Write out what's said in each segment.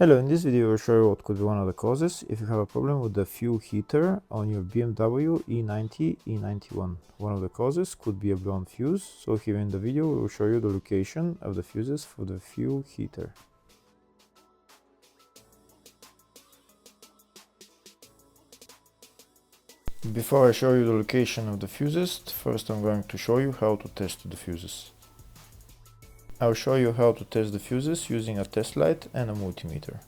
Hello, in this video I will show you what could be one of the causes if you have a problem with the fuel heater on your BMW E90 E91. One of the causes could be a blown fuse, so here in the video we will show you the location of the fuses for the fuel heater. Before I show you the location of the fuses, first I'm going to show you how to test the fuses. I'll show you how to test the fuses using a test light and a multimeter.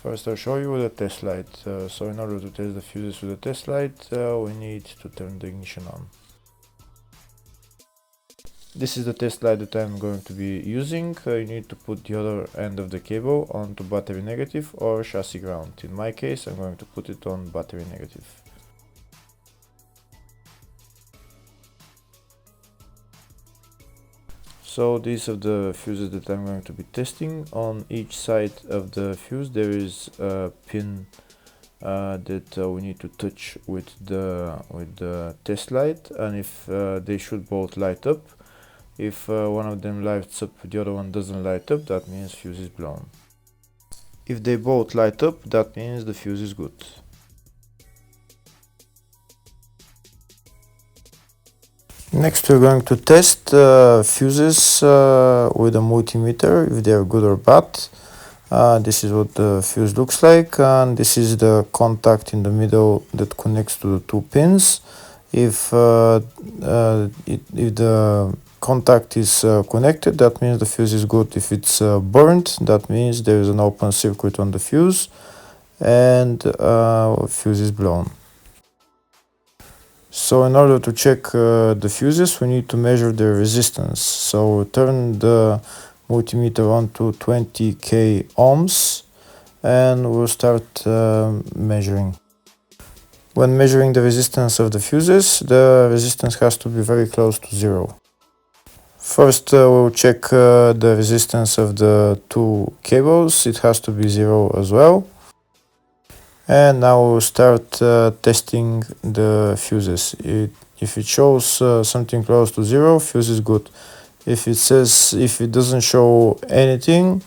First I'll show you with a test light. So in order to test the fuses with a test light, we need to turn the ignition on. This is the test light that I'm going to be using. You need to put the other end of the cable onto battery negative or chassis ground. In my case, I'm going to put it on battery negative. So these are the fuses that I'm going to be testing. On each side of the fuse there is a pin that we need to touch with the test light, and if they should both light up. If one of them lights up, the other one doesn't light up, that means fuse is blown. If they both light up, that means the fuse is good. Next we're going to test fuses with a multimeter, if they are good or bad. This is what the fuse looks like, and this is the contact in the middle that connects to the two pins. If the contact is connected, that means the fuse is good. If it's burnt, that means there is an open circuit on the fuse and fuse is blown. So in order to check the fuses, we need to measure the resistance. So turn the multimeter on to 20k ohms and we'll start measuring. When measuring the resistance of the fuses, the resistance has to be very close to zero. First we'll check the resistance of the two cables. It has to be zero as well. And now we'll start testing the fuses. If it shows something close to zero, fuse is good. If it doesn't show anything,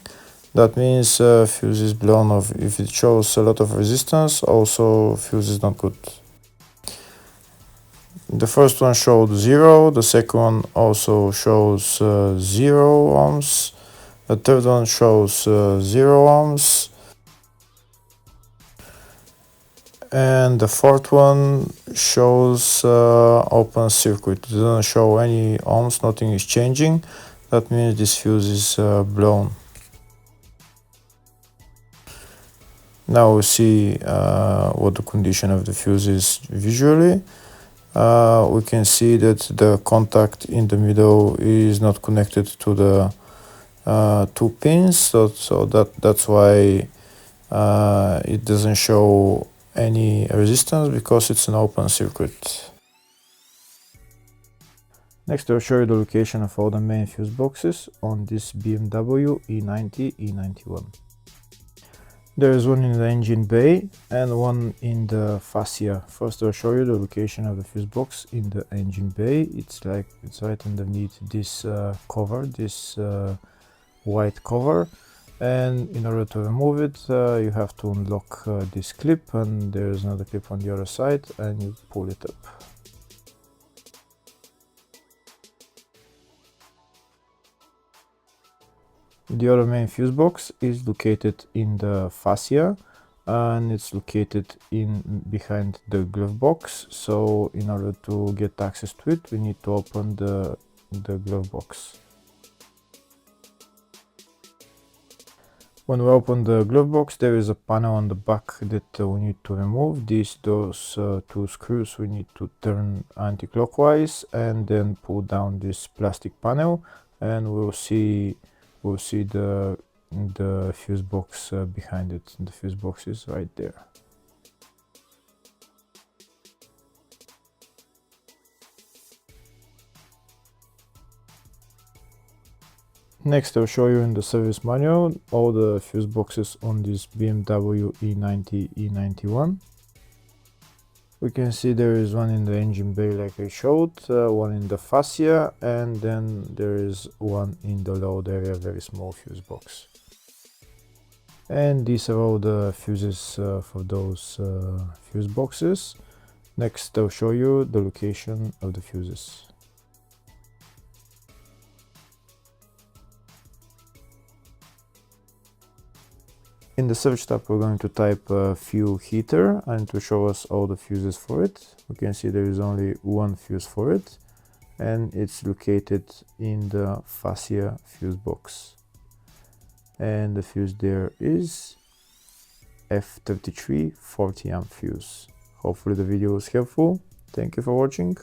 that means fuse is blown off. If it shows a lot of resistance, also fuse is not good. The first one showed 0, the second one also shows 0 ohms, the third one shows 0 ohms, and the fourth one shows open circuit. It doesn't show any ohms, nothing is changing. That means this fuse is blown. Now we see what the condition of the fuse is visually. We can see that the contact in the middle is not connected to the two pins, so that's why it doesn't show any resistance, because it's an open circuit. Next I'll show you the location of all the main fuse boxes on this BMW E90 E91. There is one in the engine bay and one in the fascia. First I'll show you the location of the fuse box in the engine bay. It's right underneath this cover, this white cover, and in order to remove it you have to unlock this clip, and there is another clip on the other side, and you pull it up. The other main fuse box is located in the fascia, and it's located behind the glove box. So in order to get access to it, we need to open the glove box. When we open the glove box, there is a panel on the back that we need to remove. Those two screws we need to turn anti-clockwise and then pull down this plastic panel, and we'll see the fuse box behind it. The fuse box is right there. Next I'll show you in the service manual all the fuse boxes on this BMW E90 E91. We can see there is one in the engine bay like I showed, one in the fascia, and then there is one in the load area, very small fuse box. And these are all the fuses for those fuse boxes. Next, I'll show you the location of the fuses. In the search tab, we're going to type fuel heater, and it will show us all the fuses for it. We can see there is only one fuse for it, and it's located in the fascia fuse box. And the fuse there is F33 40 amp fuse. Hopefully the video was helpful. Thank you for watching.